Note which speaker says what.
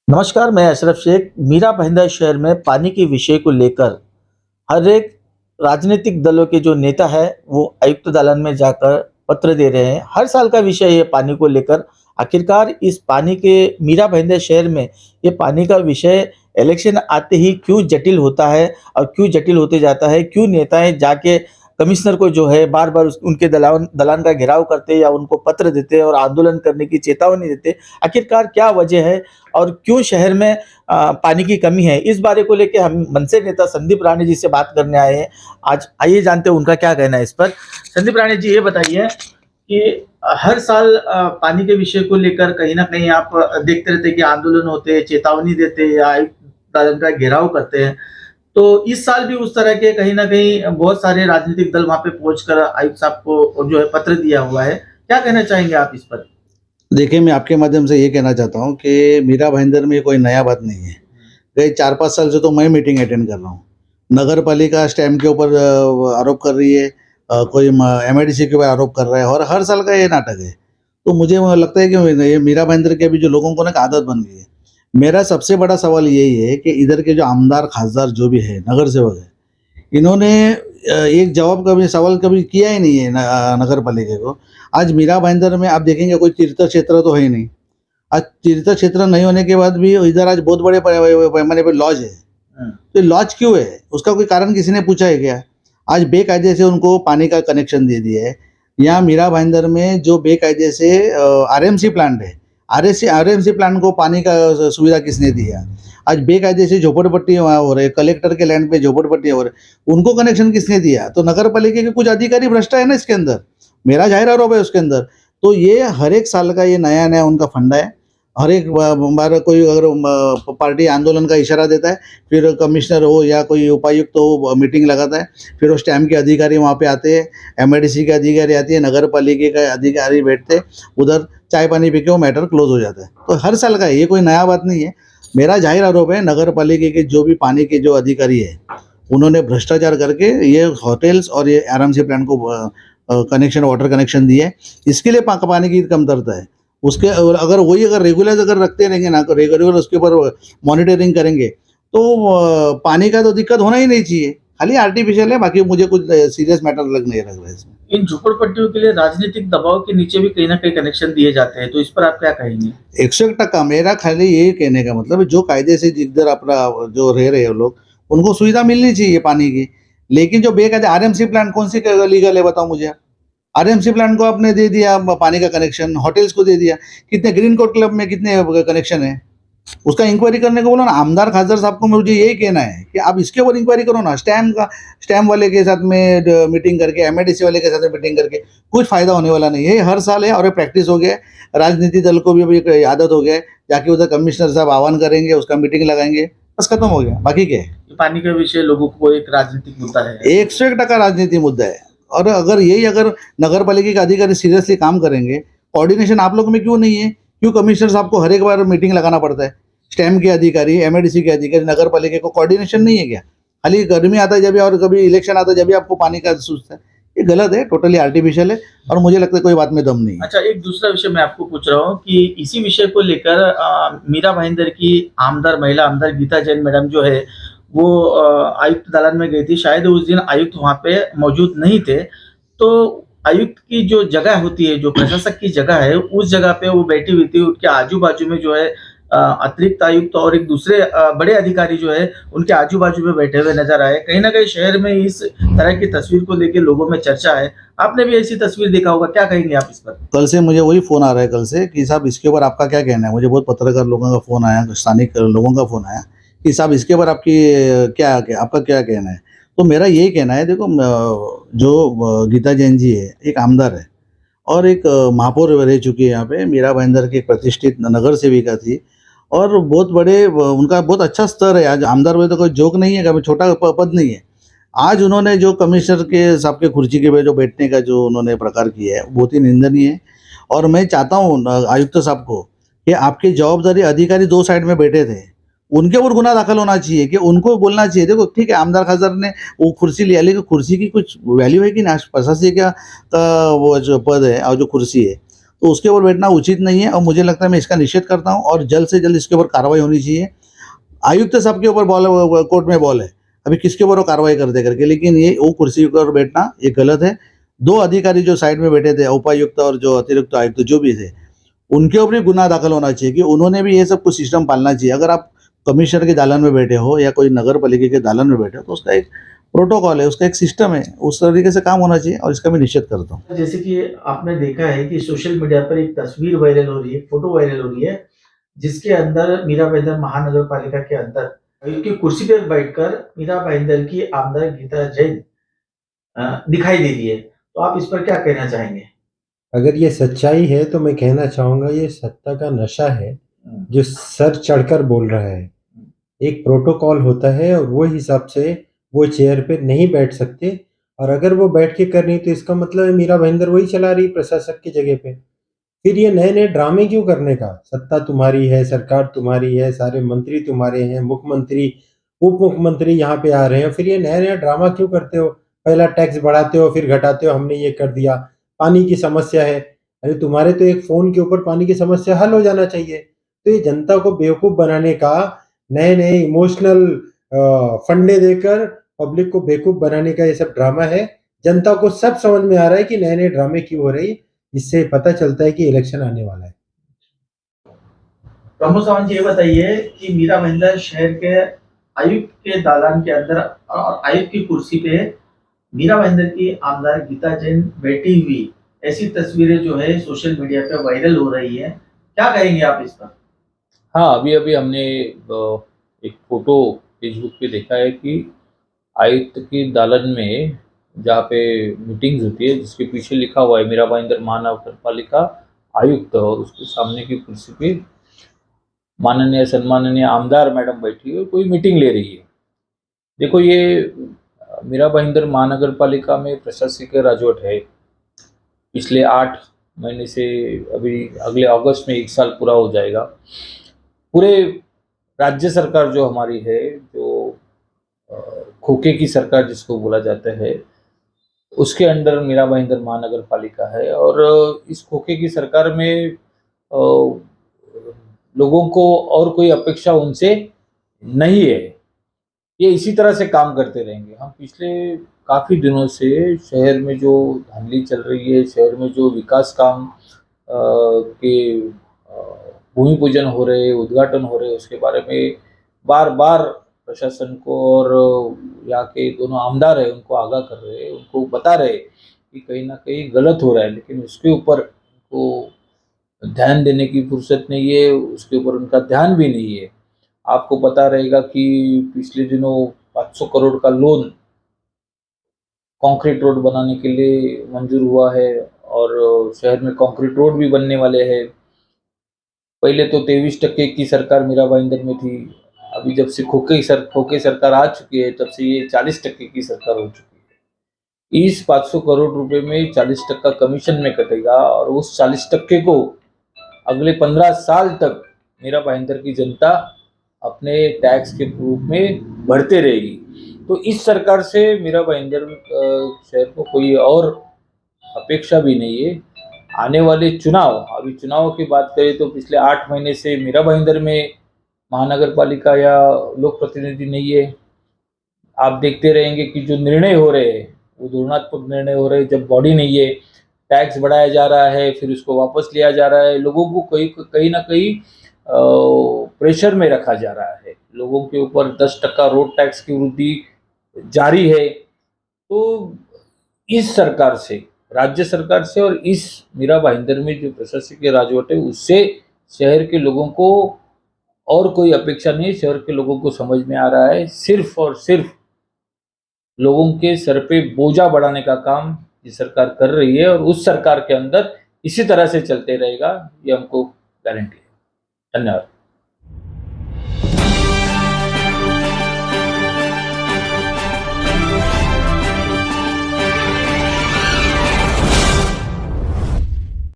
Speaker 1: नमस्कार, मैं अशरफ शेख। मीरा भाईंदर शहर में पानी के विषय को लेकर हर एक राजनीतिक दलों के जो नेता है वो आयुक्त दालन में जाकर पत्र दे रहे हैं। हर साल का विषय है पानी को लेकर। आखिरकार इस पानी के मीरा भाईंदर शहर में ये पानी का विषय इलेक्शन आते ही क्यों जटिल होता है और क्यों जटिल होते जाता है? क्यों नेताएं जाके कमिश्नर को जो है बार बार उनके दलान दलान का घेराव करते या उनको पत्र देते और आंदोलन करने की चेतावनी देते? आखिरकार क्या वजह है और क्यों शहर में पानी की कमी है? इस बारे को लेके हम मनसे नेता संदीप राणे जी से बात करने आए हैं। आज आइए जानते हैं उनका क्या कहना है इस पर। संदीप राणे जी, ये बताइए कि हर साल पानी के विषय को लेकर कहीं न कहीं आप देखते रहते हैं कि आंदोलन होते हैं, चेतावनी देते हैं या आयुक्त दालन का घेराव करते हैं। तो इस साल भी उस तरह के कहीं न कहीं बहुत सारे राजनीतिक दल वहाँ पे पहुंचकर आयुक्त साहब को जो है पत्र दिया हुआ है। क्या कहना चाहेंगे आप इस पर?
Speaker 2: देखिए, मैं आपके माध्यम से ये कहना चाहता हूँ कि मीरा भाईंदर में कोई नया बात नहीं है। गए 4-5 साल से तो मैं मीटिंग अटेंड कर रहा हूँ। नगर पालिका स्टैम्प के ऊपर आरोप कर रही है, कोई एमआईडीसी के ऊपर आरोप कर रहा है और हर साल का ये नाटक है। तो मुझे वो लगता है कि ये मीरा भाईंदर के अभी जो लोगों को ना एक आदत बन गई है। मेरा सबसे बड़ा सवाल यही है कि इधर के जो आमदार, खासदार जो भी है, नगर सेवक है, इन्होंने एक जवाब कभी सवाल कभी किया ही नहीं है नगर पालिका को। आज मीरा भाईंदर में आप देखेंगे कोई तीर्थ क्षेत्र तो है ही नहीं। आज तीर्थ क्षेत्र नहीं होने के बाद भी इधर आज बहुत बड़े पैमाने पे लॉज है। तो लॉज क्यों है? उसका कोई कारण किसी ने पूछा है क्या? आज बेकायदे से उनको पानी का कनेक्शन दे दिया है। यहाँ मीरा भाईंदर में जो बेकायदे से आरएमसी प्लांट है, आरएमसी प्लांट को पानी का सुविधा किसने दिया? आज बेकायदे से झोपड़पट्टी वहाँ हो रहे, कलेक्टर के लैंड पे झोपड़पट्टी हो रहे, उनको कनेक्शन किसने दिया? तो नगर पालिका के कुछ अधिकारी भ्रष्ट है ना इसके अंदर, मेरा जाहिर आरोप है उसके अंदर। तो ये हर एक साल का ये नया नया उनका फंडा है। हर एक बार कोई अगर पार्टी आंदोलन का इशारा देता है, फिर कमिश्नर हो या कोई उपायुक्त हो मीटिंग लगाता है, फिर वो स्टैम्प के अधिकारी वहाँ पे आते हैं, एमआईडीसी के अधिकारी आती है, नगर पालिका का अधिकारी बैठते, उधर चाय पानी पी के वो मैटर क्लोज हो जाता है। तो हर साल का है, ये कोई नया बात नहीं है। मेरा जाहिर आरोप है नगर पालिका के जो भी पानी के जो अधिकारी है, उन्होंने भ्रष्टाचार करके ये होटल्स और ये आरएमसी प्लांट को कनेक्शन, वाटर कनेक्शन दिए। इसके लिए पानी की कमतरता है। उसके अगर वही अगर रेगुलर अगर रखते रहेंगे ना, रेगुलर उसके ऊपर मॉनिटरिंग करेंगे तो पानी का तो दिक्कत होना ही नहीं चाहिए। खाली आर्टिफिशियल है, बाकी मुझे कुछ सीरियस मैटर लग नहीं रहा है इसमें।
Speaker 1: इन झोपड़पट्टियों के लिए राजनीतिक दबाव के नीचे भी कहीं न कहीं कनेक्शन दिए जाते हैं, तो इस पर आप क्या कहेंगे?
Speaker 2: 101% मेरा खाली ये कहने का मतलब है, जो कायदे से जिधर अपना जो रह रहे हैं लोग, उनको सुविधा मिलनी चाहिए पानी की। लेकिन जो बेकायदे आरएमसी प्लांट कौन सी लीगल है बताओ मुझे? आरएमसी प्लांट को आपने दे दिया पानी का कनेक्शन, होटल्स को दे दिया। कितने ग्रीन कोर्ट क्लब में कितने कनेक्शन है? उसका इंक्वायरी करने को बोला ना आमदार खासदार साहब को। मुझे यही कहना है कि आप इसके ऊपर इंक्वायरी करो ना, स्टैम्प वाले के साथ में मीटिंग करके, एमआईडीसी वाले के साथ में मीटिंग करके कुछ फायदा होने वाला नहीं है। ये हर साल है और प्रैक्टिस हो गया है। राजनीति दल को भी अभी एक आदत हो गया है, जाके उधर कमिश्नर साहब आह्वान करेंगे, उसका मीटिंग लगाएंगे, बस खत्म हो गया। बाकी क्या है?
Speaker 1: ये पानी का विषय लोगों को एक राजनीतिक मुद्दा है।
Speaker 2: 101% राजनीति मुद्दा है। और अगर यही अगर नगर पालिका के अधिकारी सीरियसली काम करेंगे, कोऑर्डिनेशन आप लोगों में क्यों नहीं है? क्यों कमिश्नर साहब को हर एक बार मीटिंग लगाना पड़ता है? स्टैम्प के अधिकारी, एमआईडीसी के अधिकारी, नगर पालिका को कोऑर्डिनेशन नहीं है क्या? खाली गर्मी आता है जब भी और कभी इलेक्शन आता है जब भी आपको पानी का सूझता है। ये गलत है, टोटली आर्टिफिशियल है और मुझे लगता है कोई बात में दम नहीं है।
Speaker 1: अच्छा, एक दूसरा विषय मैं आपको पूछ रहा हूँ कि इसी विषय को लेकर मीरा भाईंदर की महिला आमदार गीता जैन मैडम जो है वो आयुक्त दालन में गई थी। शायद उस दिन आयुक्त वहाँ पे मौजूद नहीं थे। तो आयुक्त की जो जगह होती है, जो प्रशासक की जगह है, उस जगह पे वो बैठी हुई थी। उनके आजू-बाजू में जो है अतिरिक्त आयुक्त और एक दूसरे बड़े अधिकारी जो है उनके आजू-बाजू में बैठे हुए नजर आए। कहीं न कहीं शहर में इस तरह की तस्वीर को लेके लोगों में चर्चा है। आपने भी ऐसी तस्वीर देखा होगा, क्या कहेंगे आप इस पर?
Speaker 2: कल से मुझे वही फ़ोन आ रहा है कल से कि साहब इसके ऊपर आपका क्या कहना है? मुझे बहुत पत्रकार लोगों का फ़ोन आया, स्थानिक लोगों का फ़ोन आया कि साहब इसके ऊपर आपका क्या कहना है? तो मेरा यही कहना है, देखो जो गीता जैन जी है, एक आमदार है और एक महापौर रह चुकी है यहाँ पे। मीरा भाईंदर की एक प्रतिष्ठित नगर सेविका थी और बहुत बड़े उनका बहुत अच्छा स्तर है। आज आमदार हुए तो कोई जोक नहीं है, कभी छोटा पद नहीं है। आज उन्होंने जो कमिश्नर के साहब के कुर्सी के पे जो बैठने का जो उन्होंने प्रकार किया है, बहुत ही निंदनीय है। और मैं चाहता हूँ आयुक्त साहब को कि आपके जवाबदारी अधिकारी 2 साइड में बैठे थे, उनके ऊपर गुना दाखिल होना चाहिए कि उनको बोलना चाहिए, देखो ठीक है आमदार खासदार ने वो कुर्सी लिया, लेकिन कुर्सी की कुछ वैल्यू है कि ना? प्रशासक का वो जो पद है और जो कुर्सी है, तो उसके ऊपर बैठना उचित नहीं है और मुझे लगता है मैं इसका निषेध करता हूँ और जल्द से जल्द इसके ऊपर कार्रवाई होनी चाहिए। आयुक्त साहब के ऊपर बॉल है, कोर्ट में बॉल है, अभी किसके ऊपर वो कार्रवाई करते करके, लेकिन ये वो कुर्सी पर बैठना ये गलत है। 2 अधिकारी जो साइड में बैठे थे, उपायुक्त और जो अतिरिक्त आयुक्त जो भी थे, उनके ऊपर भी गुनाह दाखिल होना चाहिए कि उन्होंने भी ये सब कुछ सिस्टम पालना चाहिए। अगर आप कमिश्नर के दालन में बैठे हो या कोई नगर पालिका के दालन में बैठे हो तो उसका एक प्रोटोकॉल है, उसका एक सिस्टम है, उस तरीके से काम होना चाहिए और इसका मैं निषेध करता हूँ।
Speaker 1: जैसे कि आपने देखा है कि सोशल मीडिया पर एक तस्वीर वायरल हो रही है, फोटो वायरल हो रही है, जिसके अंदर मीरा भाईंदर महानगर पालिका के अंदर की कुर्सी पर बैठकर मीरा भाईंदर की आमदार गीता जैन दिखाई दे रही है। तो आप इस पर क्या कहना चाहेंगे?
Speaker 3: अगर ये सच्चाई है तो मैं कहना चाहूँगा ये सत्ता का नशा है जो सर चढ़कर बोल रहा है। एक प्रोटोकॉल होता है और वो हिसाब से वो चेयर पे नहीं बैठ सकते, और अगर वो बैठ के कर रही तो इसका मतलब है मीरा भाईंदर वही चला रही प्रशासक की जगह पे। फिर ये नए-नए ड्रामे क्यों करने का? सत्ता तुम्हारी है, सरकार तुम्हारी है, सारे मंत्री तुम्हारे हैं, मुख्यमंत्री, उप मुख्यमंत्री यहाँ पे आ रहे हैं, फिर ये नया-नया ड्रामा क्यों करते हो? पहला टैक्स बढ़ाते हो, फिर घटाते हो, हमने ये कर दिया। पानी की समस्या है, अरे तुम्हारे तो एक फ़ोन के ऊपर पानी की समस्या हल हो जाना चाहिए। तो ये जनता को बेवकूफ़ बनाने का, नए-नए इमोशनल फंडे देकर पब्लिक को बेवकूफ़ बनाने का ये सब ड्रामा है। जनता को सब समझ में आ रहा है कि नए-नए ड्रामे क्यों हो रही है, इससे पता चलता है कि इलेक्शन आने वाला है।
Speaker 1: प्रमोद सावंत जी, ये बताइए कि मीरा भाईंदर शहर के आयुक्त के दालान के अंदर और आयुक्त की कुर्सी पे मीरा भाईंदर की आमदार गीता जैन बैठी हुई ऐसी तस्वीरें जो है सोशल मीडिया पे वायरल हो रही है, क्या कहेंगे आप इस पर?
Speaker 4: हाँ, अभी हमने एक फोटो फेसबुक पे देखा है कि आयुक्त की दालन में जहाँ पे मीटिंग्स होती है जिसके पीछे लिखा हुआ है मीरा भाईंदर महानगर पालिका आयुक्त, और उसके सामने की कुर्सी पे माननीय सम्माननीय आमदार मैडम बैठी है और कोई मीटिंग ले रही है। देखो, ये मीरा भाईंदर महानगर पालिका में प्रशासकीय राजवट है। पिछले 8 महीने से अभी अगले अगस्त में 1 साल पूरा हो जाएगा। पूरे राज्य सरकार जो हमारी है, जो खोखे की सरकार जिसको बोला जाता है, उसके अंडर मीरा भाईंदर महानगर पालिका है। और इस खोखे की सरकार में लोगों को और कोई अपेक्षा उनसे नहीं है। ये इसी तरह से काम करते रहेंगे। हम पिछले काफ़ी दिनों से शहर में जो धांधली चल रही है, शहर में जो विकास काम के भूमि पूजन हो रहे, उद्घाटन हो रहे, उसके बारे में बार बार प्रशासन को और यहाँ के दोनों आमदार है उनको आगाह कर रहे हैं, उनको बता रहे कि कहीं ना कहीं गलत हो रहा है, लेकिन उसके ऊपर उनको ध्यान देने की फुर्सत नहीं है, उसके ऊपर उनका ध्यान भी नहीं है। आपको पता रहेगा कि पिछले दिनों 500 करोड़ का लोन कंक्रीट रोड बनाने के लिए मंजूर हुआ है और शहर में कंक्रीट रोड भी बनने वाले हैं। पहले तो 23% की सरकार मीरा भाईंदर में थी, अभी जब से खोके सरकार आ चुकी है तब से ये 40% की सरकार हो चुकी है। इस 500 करोड़ रुपए में 40% कमीशन में कटेगा और उस 40% को अगले 15 साल तक मीरा भाईंदर की जनता अपने टैक्स के रूप में भरते रहेगी। तो इस सरकार से मीरा भाईंदर शहर को कोई और अपेक्षा भी नहीं है। आने वाले चुनाव, अभी चुनाव की बात करें तो पिछले 8 महीने से मीरा भाईंदर में महानगर पालिका या लोक प्रतिनिधि नहीं है। आप देखते रहेंगे कि जो निर्णय हो रहे हैं वो धोरणात्मक निर्णय हो रहे हैं। जब बॉडी नहीं है, टैक्स बढ़ाया जा रहा है, फिर उसको वापस लिया जा रहा है, लोगों को कहीं ना कहीं प्रेशर में रखा जा रहा है। लोगों के ऊपर 10% रोड टैक्स की वृद्धि जारी है। तो इस सरकार से, राज्य सरकार से और इस मीरा भाईंदर में जो प्रशासकीय राजवट है उससे शहर के लोगों को और कोई अपेक्षा नहीं। शहर के लोगों को समझ में आ रहा है सिर्फ और सिर्फ लोगों के सर पे बोझा बढ़ाने का काम ये सरकार कर रही है और उस सरकार के अंदर इसी तरह से चलते रहेगा, ये हमको गारंटी है। धन्यवाद।